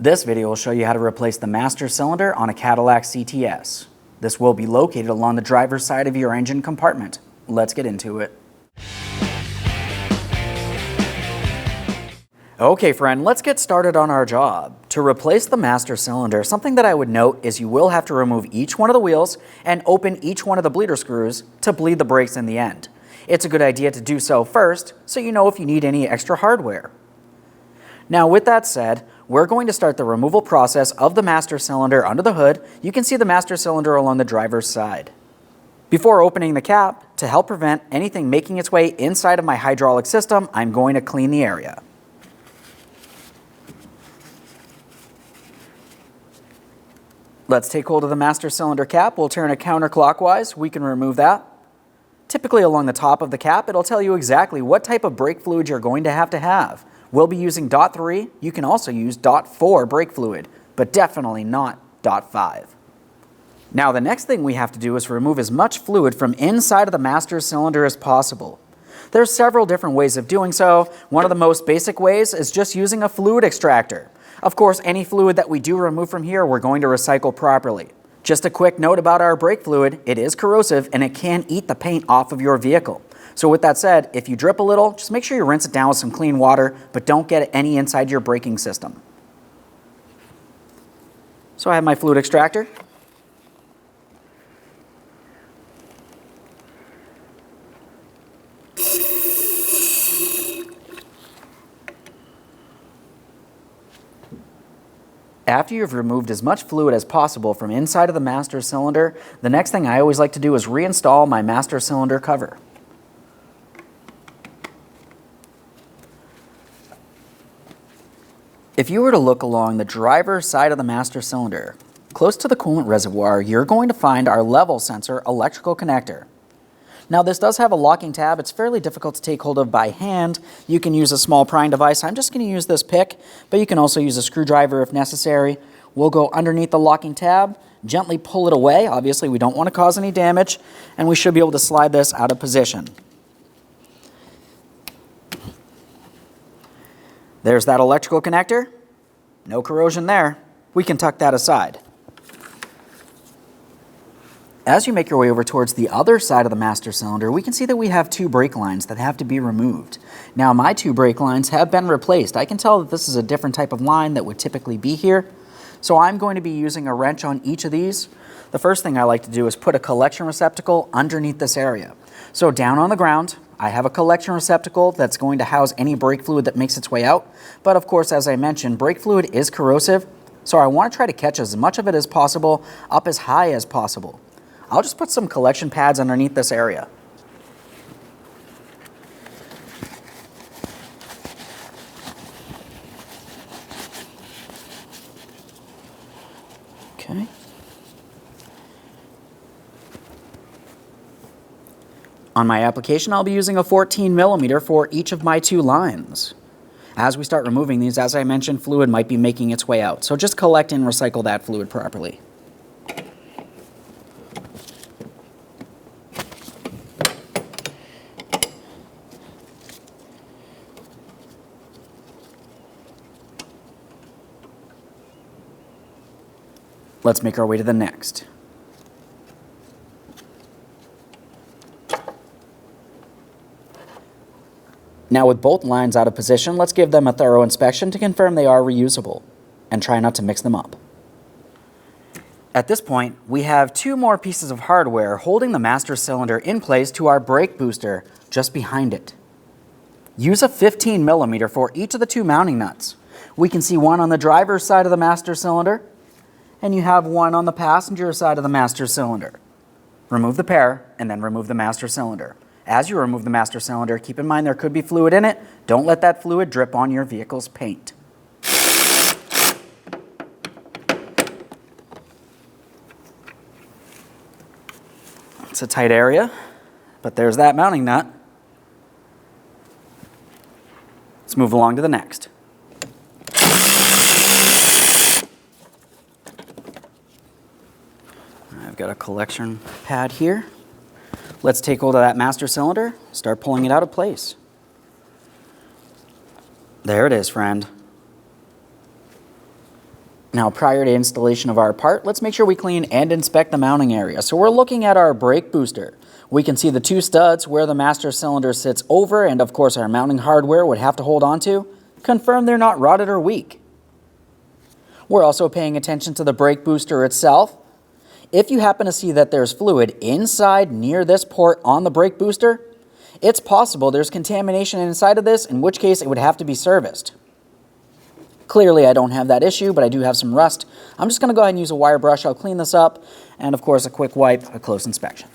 This video will show you how to replace the master cylinder on a Cadillac CTS. This will be located along the driver's side of your engine compartment. Let's get into it. Okay friend, let's get started on our job. To replace the master cylinder, something that I would note is you will have to remove each one of the wheels and open each one of the bleeder screws to bleed the brakes in the end. It's a good idea to do so first, so you know if you need any extra hardware. Now with that said, we're going to start the removal process of the master cylinder under the hood. You can see the master cylinder along the driver's side. Before opening the cap, to help prevent anything making its way inside of my hydraulic system, I'm going to clean the area. Let's take hold of the master cylinder cap. We'll turn it counterclockwise. We can remove that. Typically along the top of the cap, it'll tell you exactly what type of brake fluid you're going to have. We'll be using .3. You can also use .4 brake fluid, but definitely not .5. Now the next thing we have to do is remove as much fluid from inside of the master cylinder as possible. There's several different ways of doing so. One of the most basic ways is just using a fluid extractor. Of course, any fluid that we do remove from here, we're going to recycle properly. Just a quick note about our brake fluid, it is corrosive and it can eat the paint off of your vehicle. So with that said, if you drip a little, just make sure you rinse it down with some clean water, but don't get any inside your braking system. So I have my fluid extractor. After you've removed as much fluid as possible from inside of the master cylinder, the next thing I always like to do is reinstall my master cylinder cover. If you were to look along the driver's side of the master cylinder, close to the coolant reservoir, you're going to find our level sensor electrical connector. Now this does have a locking tab. It's fairly difficult to take hold of by hand. You can use a small prying device. I'm just going to use this pick, but you can also use a screwdriver if necessary. We'll go underneath the locking tab, gently pull it away. Obviously we don't want to cause any damage, and we should be able to slide this out of position. There's that electrical connector. No corrosion there. We can tuck that aside. As you make your way over towards the other side of the master cylinder, we can see that we have two brake lines that have to be removed. Now my two brake lines have been replaced. I can tell that this is a different type of line that would typically be here. So I'm going to be using a wrench on each of these. The first thing I like to do is put a collection receptacle underneath this area. So down on the ground, I have a collection receptacle that's going to house any brake fluid that makes its way out. But of course, as I mentioned, brake fluid is corrosive, so I want to try to catch as much of it as possible up as high as possible. I'll just put some collection pads underneath this area. Okay. On my application, I'll be using a 14 millimeter for each of my two lines. As we start removing these, as I mentioned, fluid might be making its way out, so just collect and recycle that fluid properly. Let's make our way to the next. Now with both lines out of position, let's give them a thorough inspection to confirm they are reusable, and try not to mix them up. At this point, we have two more pieces of hardware holding the master cylinder in place to our brake booster just behind it. Use a 15 millimeter for each of the two mounting nuts. We can see one on the driver's side of the master cylinder, and you have one on the passenger side of the master cylinder. Remove the pair, and then remove the master cylinder. As you remove the master cylinder, keep in mind there could be fluid in it. Don't let that fluid drip on your vehicle's paint. It's a tight area, but there's that mounting nut. Let's move along to the next. I've got a collection pad here. Let's take hold of that master cylinder, start pulling it out of place. There it is, friend. Now, prior to installation of our part, let's make sure we clean and inspect the mounting area. So we're looking at our brake booster. We can see the two studs where the master cylinder sits over, and of course our mounting hardware would have to hold on to. Confirm they're not rotted or weak. We're also paying attention to the brake booster itself. If you happen to see that there's fluid inside near this port on the brake booster, it's possible there's contamination inside of this, in which case it would have to be serviced. Clearly I don't have that issue, but I do have some rust. I'm just going to go ahead and use a wire brush. I'll clean this up, and of course a quick wipe, a close inspection.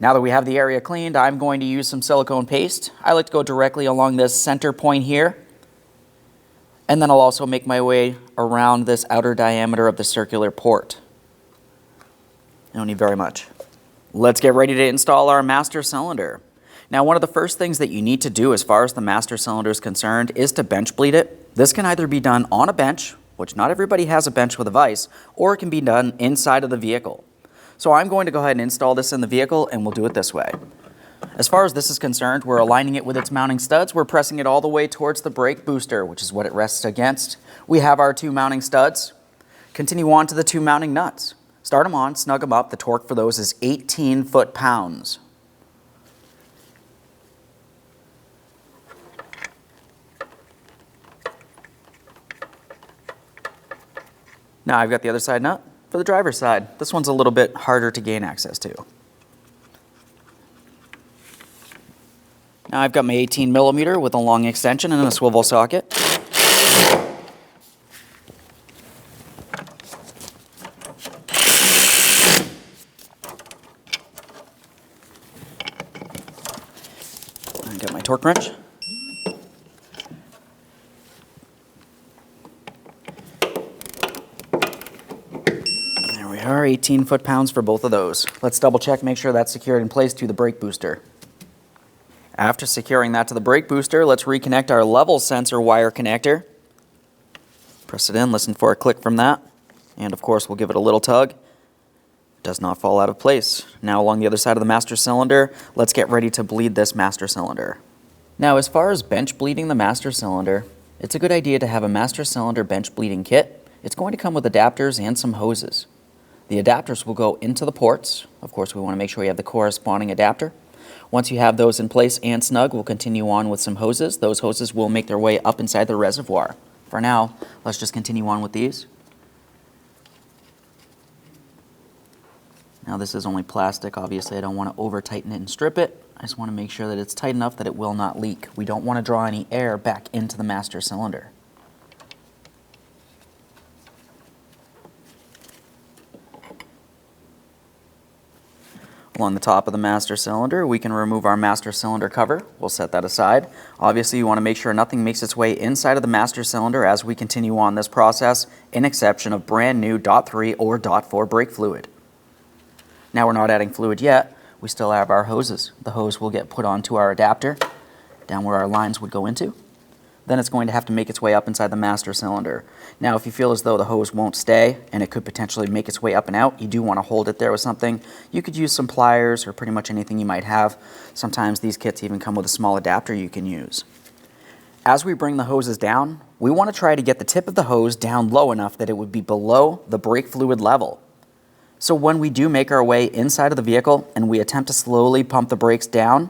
Now that we have the area cleaned, I'm going to use some silicone paste. I like to go directly along this center point here, and then I'll also make my way around this outer diameter of the circular port. I don't need very much. Let's get ready to install our master cylinder. Now, one of the first things that you need to do as far as the master cylinder is concerned is to bench bleed it. This can either be done on a bench, which not everybody has a bench with a vise, or it can be done inside of the vehicle. So I'm going to go ahead and install this in the vehicle, and we'll do it this way. As far as this is concerned, we're aligning it with its mounting studs. We're pressing it all the way towards the brake booster, which is what it rests against. We have our two mounting studs. Continue on to the two mounting nuts. Start them on, snug them up. The torque for those is 18 foot-pounds. Now I've got the other side nut for the driver's side. This one's a little bit harder to gain access to. Now I've got my 18mm with a long extension and a swivel socket. I've got my torque wrench. There we are, 18 foot-pounds for both of those. Let's double check, make sure that's secured in place to the brake booster. After securing that to the brake booster, let's reconnect our level sensor wire connector. Press it in, listen for a click from that, and of course we'll give it a little tug. It does not fall out of place. Now along the other side of the master cylinder, let's get ready to bleed this master cylinder. Now as far as bench bleeding the master cylinder, it's a good idea to have a master cylinder bench bleeding kit. It's going to come with adapters and some hoses. The adapters will go into the ports. Of course we want to make sure you have the corresponding adapter. Once you have those in place and snug, we'll continue on with some hoses. Those hoses will make their way up inside the reservoir. For now, let's just continue on with these. Now this is only plastic. Obviously I don't want to over tighten it and strip it. I just want to make sure that it's tight enough that it will not leak. We don't want to draw any air back into the master cylinder. Along the top of the master cylinder, we can remove our master cylinder cover. We'll set that aside. Obviously, you want to make sure nothing makes its way inside of the master cylinder as we continue on this process, in exception of brand new .3 or .4 brake fluid. Now we're not adding fluid yet. We still have our hoses. The hose will get put onto our adapter, down where our lines would go into. Then it's going to have to make its way up inside the master cylinder. Now, if you feel as though the hose won't stay and it could potentially make its way up and out, you do want to hold it there with something. You could use some pliers or pretty much anything you might have. Sometimes these kits even come with a small adapter you can use. As we bring the hoses down, we want to try to get the tip of the hose down low enough that it would be below the brake fluid level. So when we do make our way inside of the vehicle and we attempt to slowly pump the brakes down,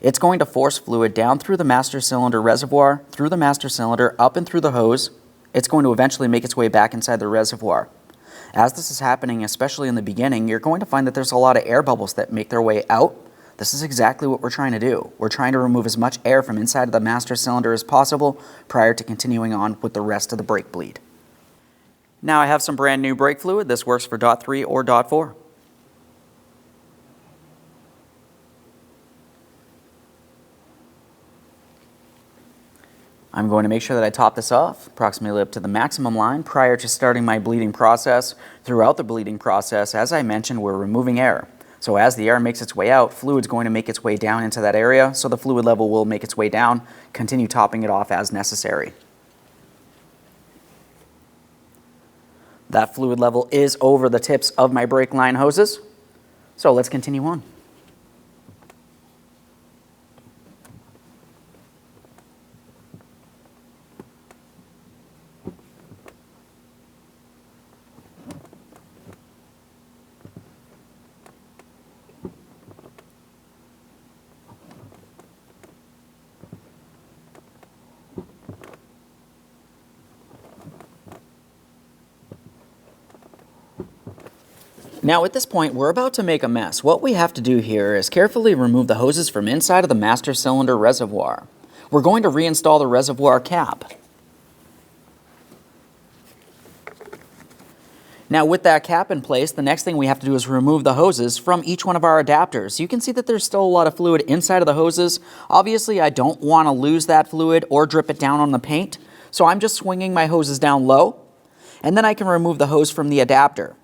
it's going to force fluid down through the master cylinder reservoir, through the master cylinder, up and through the hose. It's going to eventually make its way back inside the reservoir. As this is happening, especially in the beginning, you're going to find that there's a lot of air bubbles that make their way out. This is exactly what we're trying to do. We're trying to remove as much air from inside of the master cylinder as possible prior to continuing on with the rest of the brake bleed. Now I have some brand new brake fluid. This works for .3 or .4. I'm going to make sure that I top this off approximately up to the maximum line prior to starting my bleeding process. Throughout the bleeding process, as I mentioned, we're removing air. So as the air makes its way out, fluid's going to make its way down into that area, so the fluid level will make its way down. Continue topping it off as necessary. That fluid level is over the tips of my brake line hoses, so let's continue on. Now at this point, we're about to make a mess. What we have to do here is carefully remove the hoses from inside of the master cylinder reservoir. We're going to reinstall the reservoir cap. Now with that cap in place, the next thing we have to do is remove the hoses from each one of our adapters. You can see that there's still a lot of fluid inside of the hoses. Obviously, I don't want to lose that fluid or drip it down on the paint, so I'm just swinging my hoses down low, and then I can remove the hose from the adapter.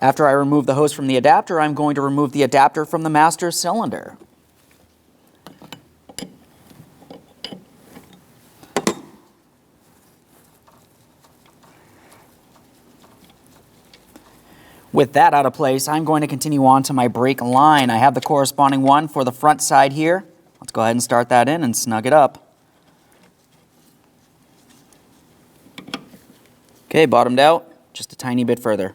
After I remove the hose from the adapter, I'm going to remove the adapter from the master cylinder. With that out of place, I'm going to continue on to my brake line. I have the corresponding one for the front side here. Let's go ahead and start that in and snug it up. Okay, bottomed out, just a tiny bit further.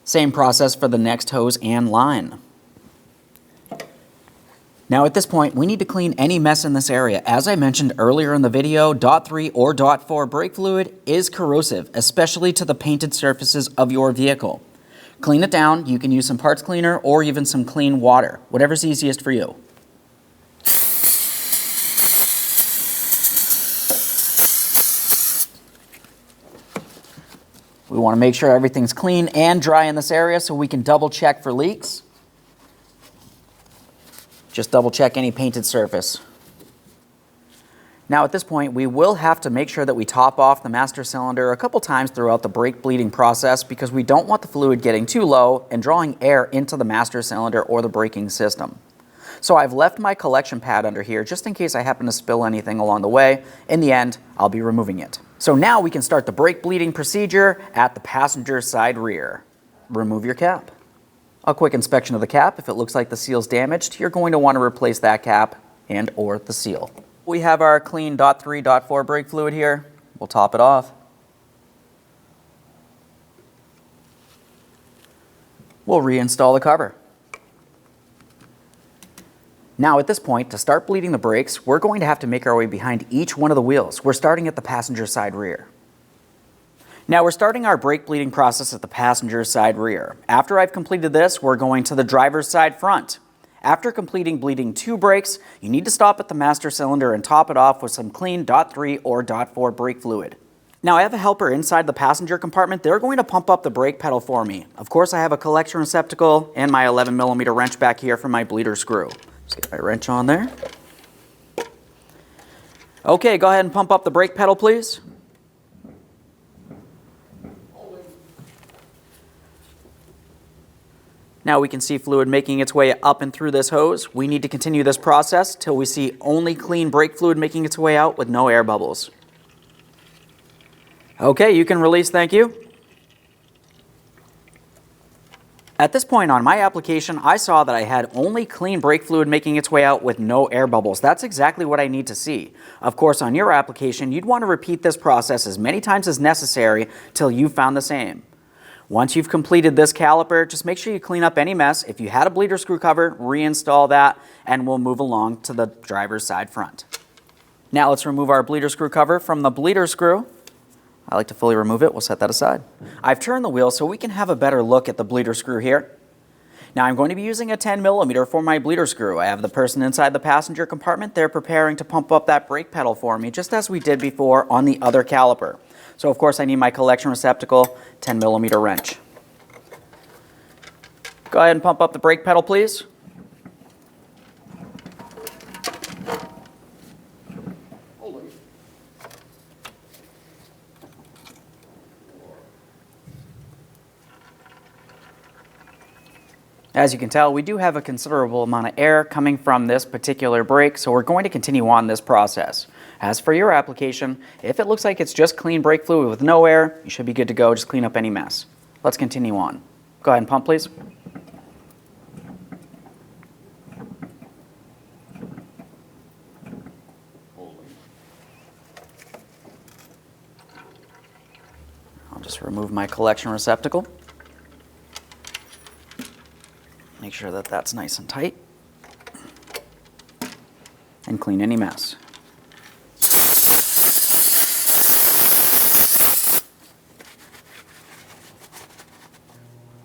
Same process for the next hose and line. Now at this point, we need to clean any mess in this area. As I mentioned earlier in the video, .3 or .4 brake fluid is corrosive, especially to the painted surfaces of your vehicle. Clean it down. You can use some parts cleaner or even some clean water, whatever's easiest for you. We want to make sure everything's clean and dry in this area so we can double check for leaks. Just double check any painted surface. Now at this point, we will have to make sure that we top off the master cylinder a couple times throughout the brake bleeding process because we don't want the fluid getting too low and drawing air into the master cylinder or the braking system. So I've left my collection pad under here just in case I happen to spill anything along the way. In the end, I'll be removing it. So now we can start the brake bleeding procedure at the passenger side rear. Remove your cap. A quick inspection of the cap. If it looks like the seal's damaged, you're going to want to replace that cap and or the seal. We have our clean .3, .4 brake fluid here. We'll top it off. We'll reinstall the cover. Now at this point, to start bleeding the brakes, we're going to have to make our way behind each one of the wheels. We're starting at the passenger side rear. Now we're starting our brake bleeding process at the passenger side rear. After I've completed this, we're going to the driver's side front. After completing bleeding 2 brakes, you need to stop at the master cylinder and top it off with some clean .3 or .4 brake fluid. Now I have a helper inside the passenger compartment. They're going to pump up the brake pedal for me. Of course, I have a collection receptacle and my 11mm wrench back here for my bleeder screw. Just get my wrench on there. Okay, go ahead and pump up the brake pedal, please. Now we can see fluid making its way up and through this hose. We need to continue this process till we see only clean brake fluid making its way out with no air bubbles. Okay, you can release, thank you. At this point on my application, I saw that I had only clean brake fluid making its way out with no air bubbles. That's exactly what I need to see. Of course, on your application, you'd want to repeat this process as many times as necessary till you've found the same. Once you've completed this caliper, just make sure you clean up any mess. If you had a bleeder screw cover, reinstall that, and we'll move along to the driver's side front. Now let's remove our bleeder screw cover from the bleeder screw. I like to fully remove it. We'll set that aside. I've turned the wheel so we can have a better look at the bleeder screw here. Now I'm going to be using a 10mm for my bleeder screw. I have the person inside the passenger compartment. They're preparing to pump up that brake pedal for me, just as we did before on the other caliper. So of course I need my collection receptacle, 10mm wrench. Go ahead and pump up the brake pedal, please. As you can tell, we do have a considerable amount of air coming from this particular brake, so we're going to continue on this process. As for your application, if it looks like it's just clean brake fluid with no air, you should be good to go. Just clean up any mess. Let's continue on. Go ahead and pump, please. I'll just remove my collection receptacle. Make sure that that's nice and tight. And clean any mess.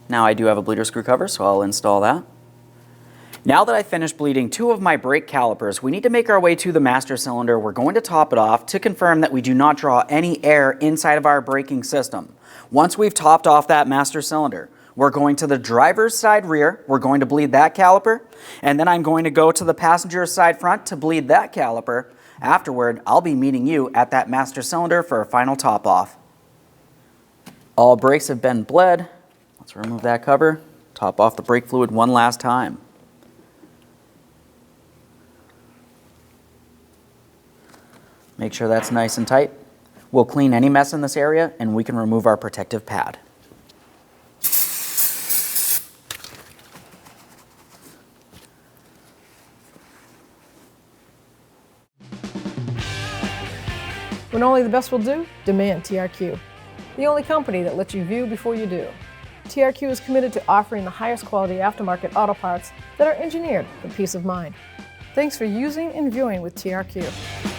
Now I do have a bleeder screw cover, so I'll install that. Now that I've finished bleeding 2 of my brake calipers, we need to make our way to the master cylinder. We're going to top it off to confirm that we do not draw any air inside of our braking system. Once we've topped off that master cylinder, we're going to the driver's side rear, we're going to bleed that caliper, and then I'm going to go to the passenger side front to bleed that caliper. Afterward, I'll be meeting you at that master cylinder for a final top off. All brakes have been bled. Let's remove that cover, top off the brake fluid one last time. Make sure that's nice and tight. We'll clean any mess in this area and we can remove our protective pad. When only the best will do, demand TRQ. The only company that lets you view before you do. TRQ is committed to offering the highest quality aftermarket auto parts that are engineered for peace of mind. Thanks for using and viewing with TRQ.